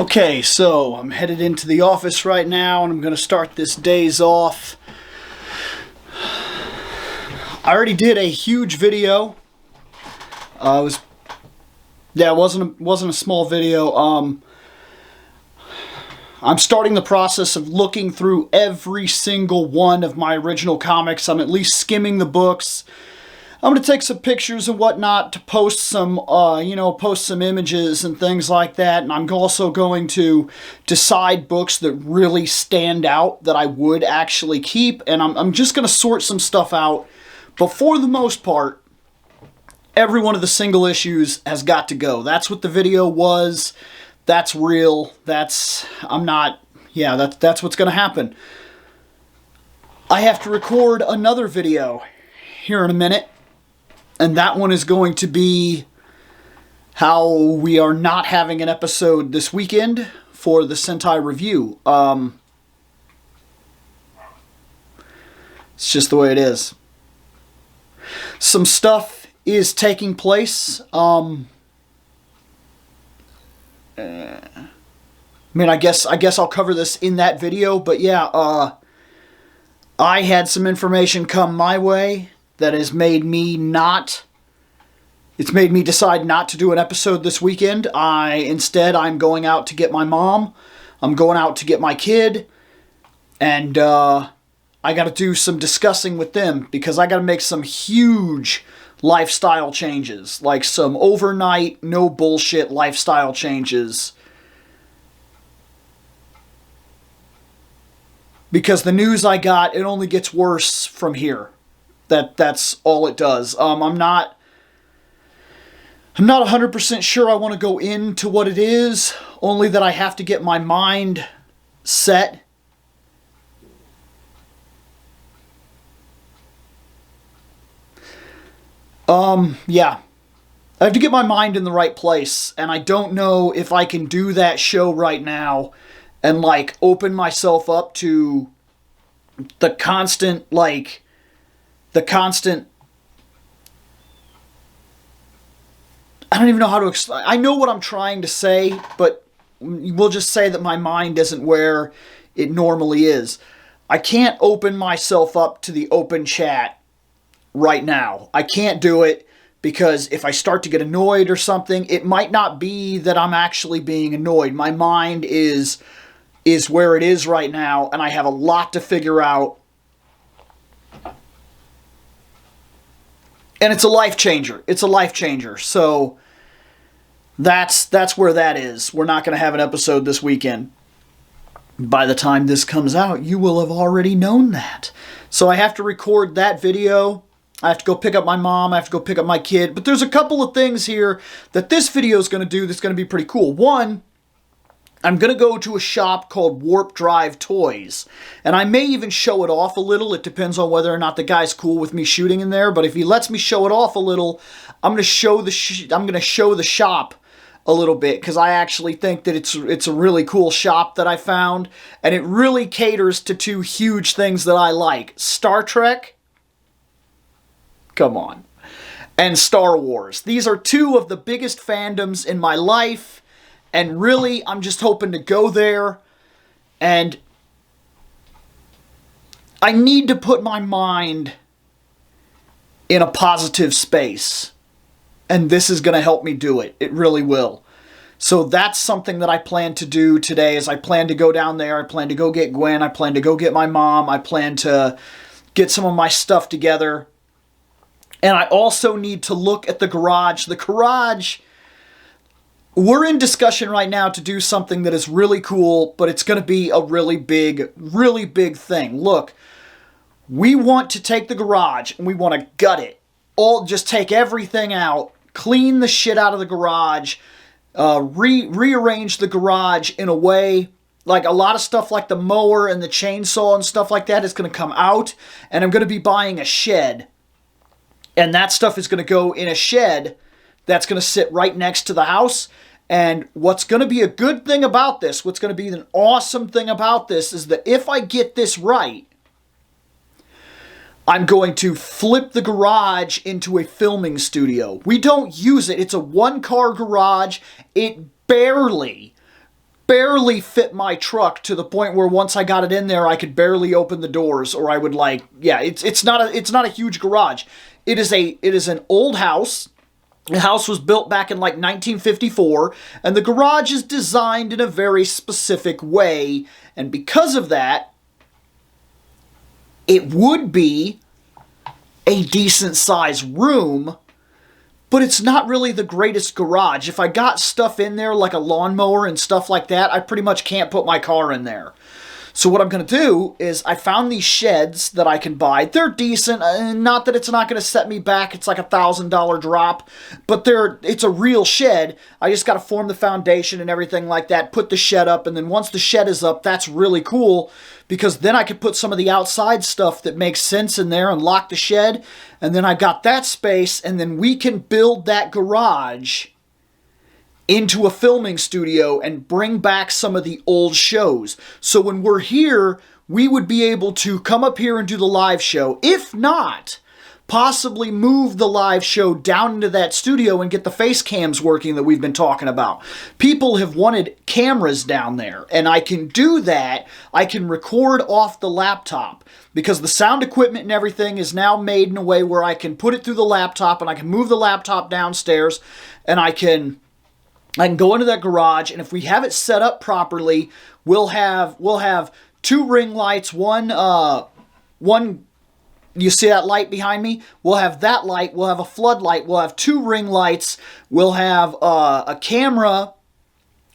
Okay, so I'm headed into the office right now and I'm going to start this days off. I already did a huge video. It wasn't a small video. I'm starting the process of looking through every single one of my original comics. I'm at least skimming the books. I'm going to take some pictures and whatnot to post some, post some images and things like that. And I'm also going to decide books that really stand out that I would actually keep. And I'm just going to sort some stuff out. But for the most part, every one of the single issues has got to go. That's what the video was. That's real. That's what's going to happen. I have to record another video here in a minute. And that one is going to be how we are not having an episode this weekend for the Sentai review. It's just the way it is. Some stuff is taking place. I guess I'll cover this in that video, but yeah, I had some information come my way that has made me decide not to do an episode this weekend. Instead, I'm going out to get my mom. I'm going out to get my kid. And I got to do some discussing with them because I got to make some huge lifestyle changes. Like some overnight, no bullshit lifestyle changes. Because the news I got, it only gets worse from here. That's all it does. I'm not 100% sure I want to go into what it is, only that I have to get my mind set. Yeah. I have to get my mind in the right place, and I don't know if I can do that show right now and, like, open myself up to the constant, I don't even know how to explain. I know what I'm trying to say, but we'll just say that my mind isn't where it normally is. I can't open myself up to the open chat right now. I can't do it because if I start to get annoyed or something, it might not be that I'm actually being annoyed. My mind is where it is right now, and I have a lot to figure out. And it's a life changer. It's a life changer. So that's where that is. We're not going to have an episode this weekend. By the time this comes out, you will have already known that. So I have to record that video. I have to go pick up my mom. I have to go pick up my kid. But there's a couple of things here that this video is going to do that's going to be pretty cool. One, I'm going to go to a shop called Warp Drive Toys. And I may even show it off a little. It depends on whether or not the guy's cool with me shooting in there. But if he lets me show it off a little, I'm going to show the shop a little bit. Because I actually think that it's a really cool shop that I found. And it really caters to two huge things that I like. Star Trek. Come on. And Star Wars. These are two of the biggest fandoms in my life. And really, I'm just hoping to go there, and I need to put my mind in a positive space. And this is going to help me do it. It really will. So that's something that I plan to do today, is I plan to go down there. I plan to go get Gwen. I plan to go get my mom. I plan to get some of my stuff together. And I also need to look at the garage. The garage... We're in discussion right now to do something that is really cool, but it's going to be a really big thing. Look, we want to take the garage and we want to gut it. Just take everything out, clean the shit out of the garage, rearrange the garage in a way, like a lot of stuff like the mower and the chainsaw and stuff like that is going to come out, and I'm going to be buying a shed. And that stuff is going to go in a shed that's going to sit right next to the house. And what's going to be a good thing about this, what's going to be an awesome thing about this, is that if I get this right, I'm going to flip the garage into a filming studio. We don't use it. It's a one-car garage. It barely barely fit my truck to the point where once I got it in there, I could barely open the doors, or I would yeah, it's not a huge garage. It is an old house. The house was built back in like 1954, and the garage is designed in a very specific way, and because of that, it would be a decent sized room, but it's not really the greatest garage. If I got stuff in there like a lawnmower and stuff like that, I pretty much can't put my car in there. So what I'm going to do is I found these sheds that I can buy. They're decent. Not that it's not going to set me back. It's like $1,000 drop, but it's a real shed. I just got to form the foundation and everything like that, put the shed up, and then once the shed is up, that's really cool because then I could put some of the outside stuff that makes sense in there and lock the shed, and then I got that space, and then we can build that garage into a filming studio and bring back some of the old shows. So when we're here, we would be able to come up here and do the live show. If not, possibly move the live show down into that studio and get the face cams working that we've been talking about. People have wanted cameras down there, and I can do that. I can record off the laptop because the sound equipment and everything is now made in a way where I can put it through the laptop and I can move the laptop downstairs and I can go into that garage, and if we have it set up properly, we'll have 2 ring lights, one, you see that light behind me? We'll have that light, we'll have a floodlight, we'll have 2 ring lights, we'll have a camera,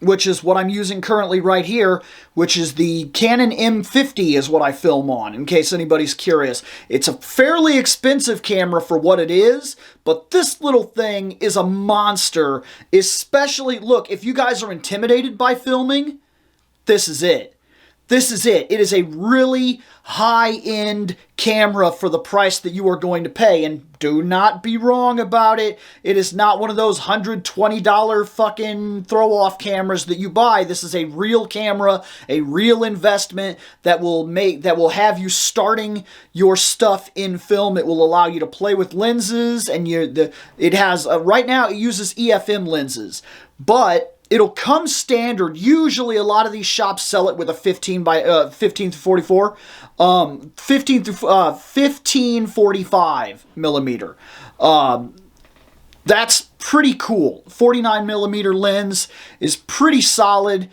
which is what I'm using currently right here, which is the Canon M50 is what I film on, in case anybody's curious. It's a fairly expensive camera for what it is, but this little thing is a monster, especially, look, if you guys are intimidated by filming, this is it. This is it. It is a really high-end camera for the price that you are going to pay. And do not be wrong about it. It is not one of those $120 fucking throw-off cameras that you buy. This is a real camera, a real investment that will have you starting your stuff in film. It will allow you to play with lenses, and it has right now it uses EFM lenses, but it'll come standard. Usually a lot of these shops sell it with a 15 through 44, 15 through 1545 millimeter. That's pretty cool. 49 millimeter lens is pretty solid.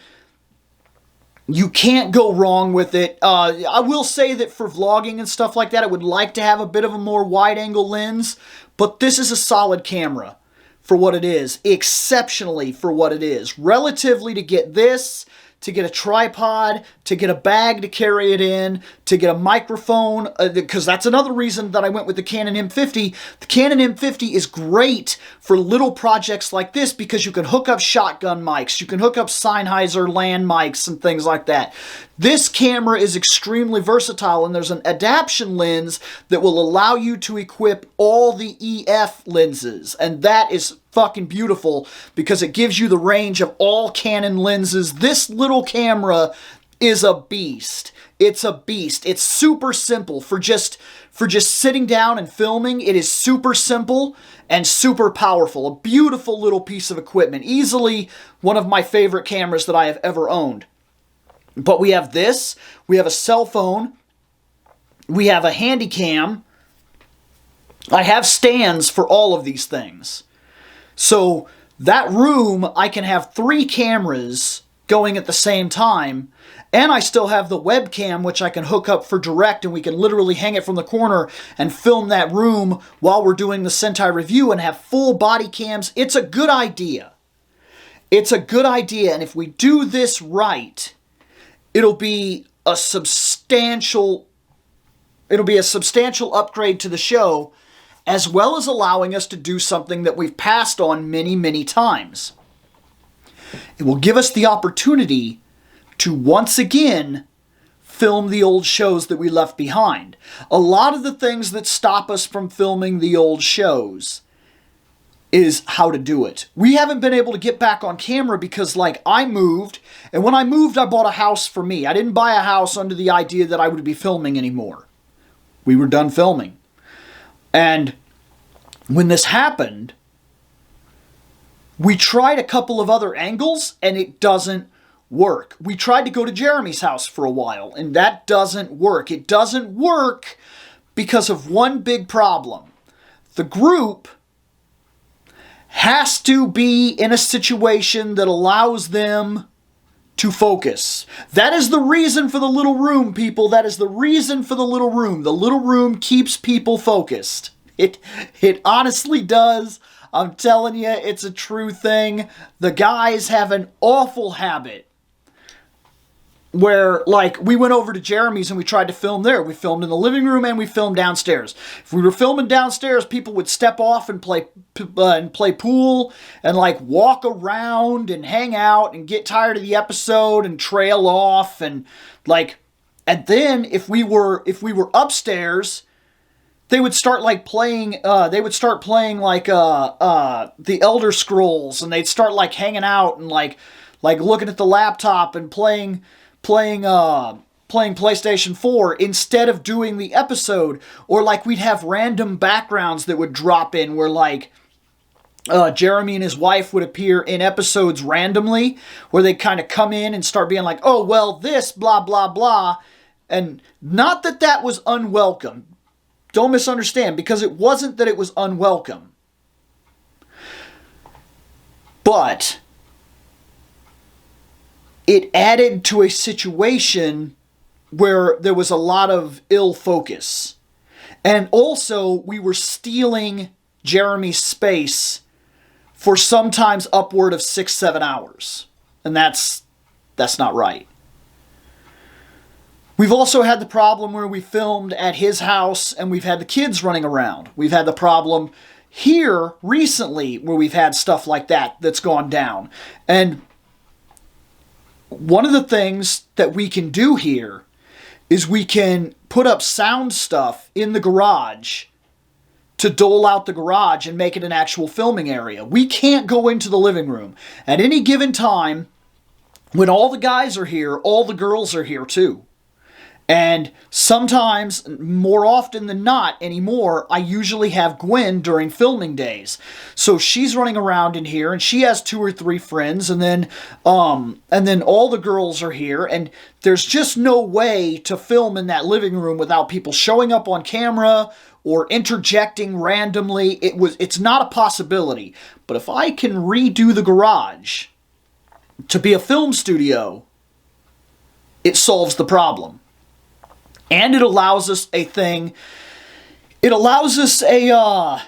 You can't go wrong with it. I will say that for vlogging and stuff like that, I would like to have a bit of a more wide angle lens, but this is a solid camera for what it is, exceptionally for what it is. Relatively to get this, to get a tripod, to get a bag to carry it in, to get a microphone, because that's another reason that I went with the Canon M50. The Canon M50 is great for little projects like this because you can hook up shotgun mics, you can hook up Sennheiser land mics and things like that. This camera is extremely versatile, and there's an adaptation lens that will allow you to equip all the EF lenses, and that is fucking beautiful because it gives you the range of all Canon lenses. This little camera is a beast. It's a beast. It's super simple for just sitting down and filming. It is super simple and super powerful. A beautiful little piece of equipment. Easily one of my favorite cameras that I have ever owned. But we have this, we have a cell phone, we have a handy cam. I have stands for all of these things. So that room, I can have 3 cameras going at the same time, and I still have the webcam, which I can hook up for direct, and we can literally hang it from the corner and film that room while we're doing the Sentai review and have full body cams. It's a good idea. It's a good idea, and if we do this right, it'll be a substantial upgrade to the show, as well as allowing us to do something that we've passed on many, many times. It will give us the opportunity to once again film the old shows that we left behind. A lot of the things that stop us from filming the old shows is how to do it. We haven't been able to get back on camera because, like, I moved, and when I moved, I bought a house for me. I didn't buy a house under the idea that I would be filming anymore. We were done filming. And when this happened, we tried a couple of other angles, and it doesn't work. We tried to go to Jeremy's house for a while, and that doesn't work. It doesn't work because of one big problem. The group has to be in a situation that allows them to focus. That is the reason for the little room, people. That is the reason for the little room. The little room keeps people focused. It honestly does. I'm telling you, it's a true thing. The guys have an awful habit where, like, we went over to Jeremy's and we tried to film there. We filmed in the living room and we filmed downstairs. If we were filming downstairs, people would step off and play pool and, like, walk around and hang out and get tired of the episode and trail off and, like, and then if we were upstairs, they would start like playing. They would start playing like the Elder Scrolls, and they'd start like hanging out and like looking at the laptop and playing PlayStation 4 instead of doing the episode. Or like we'd have random backgrounds that would drop in where like Jeremy and his wife would appear in episodes randomly, where they kind of come in and start being like, oh well, this blah blah blah, and not that that was unwelcome. Don't misunderstand, because it wasn't that it was unwelcome. But it added to a situation where there was a lot of ill focus. And also, we were stealing Jeremy's space for sometimes upward of 6-7 hours. And that's not right. We've also had the problem where we filmed at his house and we've had the kids running around. We've had the problem here recently where we've had stuff like that that's gone down. And one of the things that we can do here is we can put up sound stuff in the garage to dole out the garage and make it an actual filming area. We can't go into the living room. At any given time, when all the guys are here, all the girls are here too. And sometimes, more often than not anymore, I usually have Gwen during filming days. So she's running around in here, and she has 2 or 3 friends, and then all the girls are here, and there's just no way to film in that living room without people showing up on camera or interjecting randomly. It's not a possibility. But if I can redo the garage to be a film studio, it solves the problem. And it allows us a thing. It allows us a,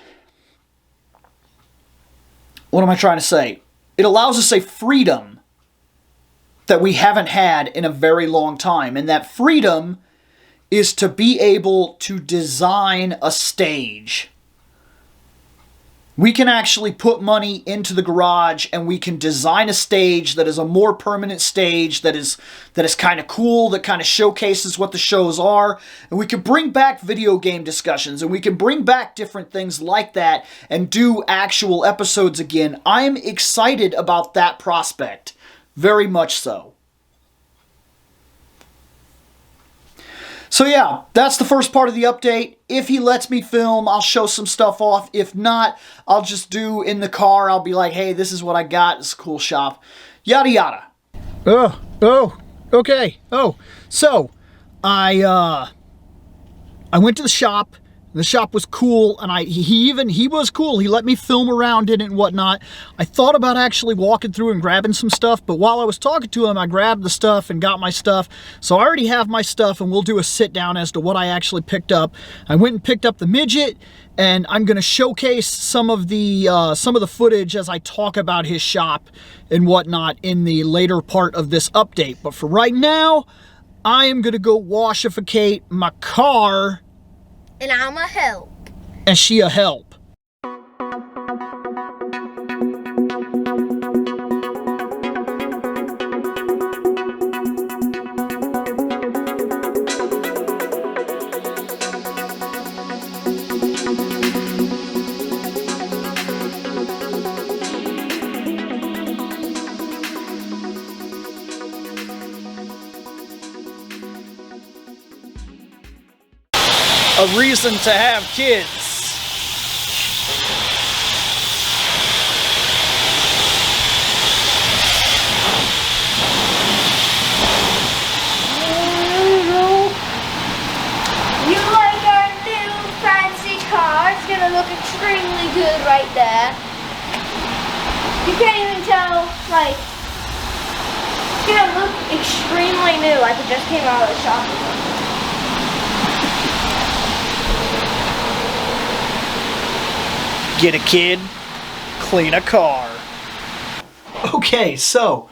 what am I trying to say? It allows us a freedom that we haven't had in a very long time. And that freedom is to be able to design a stage. We can actually put money into the garage and we can design a stage that is a more permanent stage that is kind of cool, that kind of showcases what the shows are. And we can bring back video game discussions and we can bring back different things like that and do actual episodes again. I'm excited about that prospect. Very much so. So yeah, that's the first part of the update. If he lets me film, I'll show some stuff off. If not, I'll just do in the car. I'll be like, hey, this is what I got. It's a cool shop. Yada yada. Okay. So I went to the shop. The shop was cool, and he was cool. He let me film around in it and whatnot. I thought about actually walking through and grabbing some stuff, but while I was talking to him, I grabbed the stuff and got my stuff. So I already have my stuff, and we'll do a sit down as to what I actually picked up. I went and picked up the midget, and I'm going to showcase some of the footage as I talk about his shop and whatnot in the later part of this update. But for right now, I am going to go washificate my car. And I'm a help. And she a help. A reason to have kids. extremely good right there. You can't even tell, like, it's gonna look extremely new, like it just came out of the shop. Get a kid, clean a car. Okay, so,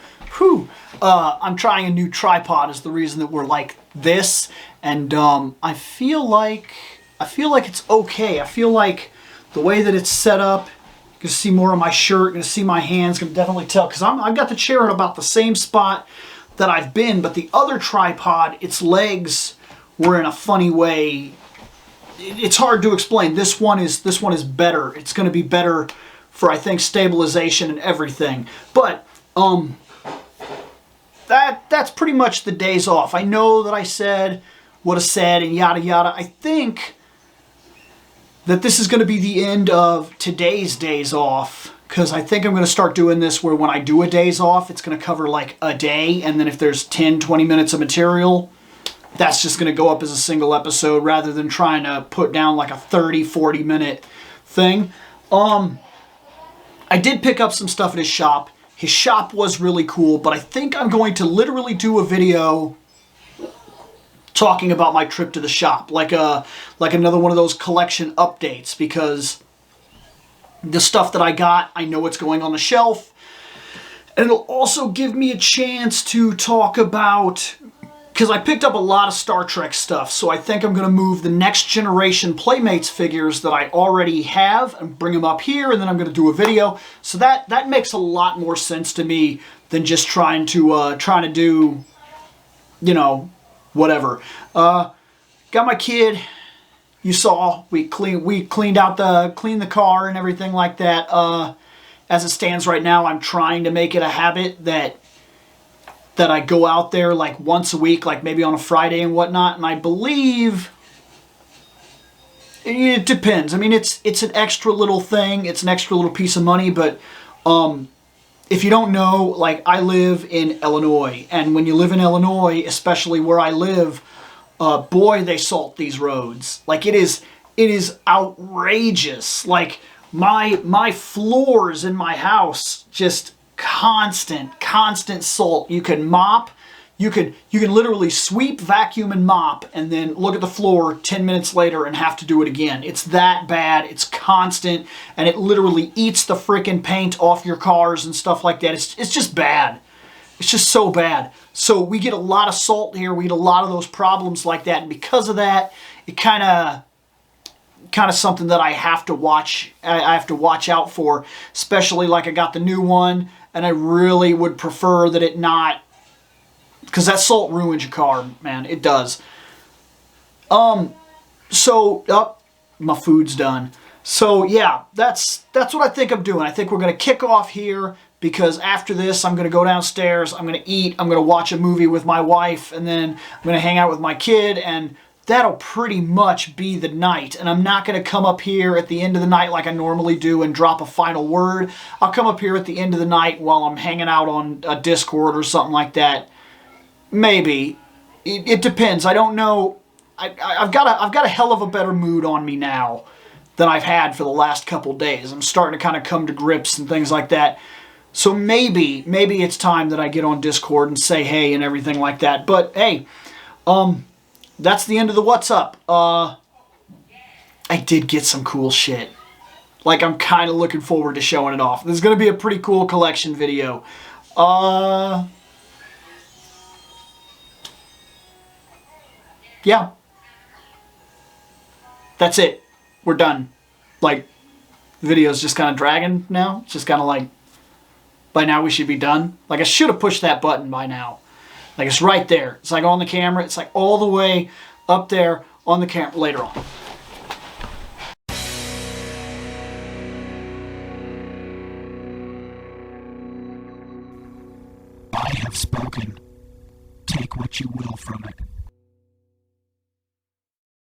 I'm trying a new tripod is the reason that we're like this, and I feel like it's okay. I feel like the way that it's set up, you can see more of my shirt, you can see my hands, you can definitely tell, because I've got the chair in about the same spot that I've been, but the other tripod, its legs were in a funny way. It's hard to explain. This one is better. It's going to be better for, I think, stabilization and everything. But that's pretty much the days off. I know that I said what I said and yada yada. I think that this is going to be the end of today's days off, because I think I'm going to start doing this where when I do a days off, it's going to cover like a day, and then if there's 10-20 minutes of material, that's just going to go up as a single episode rather than trying to put down like a 30-40 minute thing. I did pick up some stuff at his shop. His shop was really cool, but I think I'm going to literally do a video talking about my trip to the shop, like another one of those collection updates, because the stuff that I got, I know what's going on the shelf, and it'll also give me a chance to talk about, because I picked up a lot of Star Trek stuff, so I think I'm going to move the Next Generation Playmates figures that I already have and bring them up here, and then I'm going to do a video. So that makes a lot more sense to me than just trying to do, you know, whatever. Got my kid. You saw we cleaned the car and everything like that. As it stands right now, I'm trying to make it a habit that I go out there like once a week, like maybe on a Friday and whatnot. And I believe it depends. I mean, it's an extra little thing. It's an extra little piece of money. But if you don't know, like, I live in Illinois, and when you live in Illinois, especially where I live, boy, they salt these roads. Like, it is outrageous. Like, my floors in my house, just constant salt. You can mop, you can literally sweep, vacuum, and mop, and then look at the floor 10 minutes later and have to do it again. It's that bad. It's constant, and it literally eats the freaking paint off your cars and stuff like that. It's just bad. It's just so bad. So we get a lot of salt here. We get a lot of those problems like that, and because of that, it kind of something that I have to watch. I have to watch out for, especially like I got the new one, and I really would prefer that it not, because that salt ruins your car, man. It does. So, my food's done. So yeah, that's what I think I'm doing. I think we're gonna kick off here, because after this, I'm gonna go downstairs. I'm gonna eat. I'm gonna watch a movie with my wife, and then I'm gonna hang out with my kid, and that'll pretty much be the night. And I'm not going to come up here at the end of the night like I normally do and drop a final word. I'll come up here at the end of the night while I'm hanging out on a Discord or something like that. Maybe. It depends. I don't know. I've got a hell of a better mood on me now than I've had for the last couple days. I'm starting to kind of come to grips and things like that. So maybe it's time that I get on Discord and say hey and everything like that. But hey, that's the end of the What's Up. I did get some cool shit. Like, I'm kind of looking forward to showing it off. This is going to be a pretty cool collection video. Yeah. That's it. We're done. Like, the video's just kind of dragging now. It's just kind of like, by now we should be done. Like, I should have pushed that button by now. Like, it's right there. It's like on the camera. It's like all the way up there on the camera later on.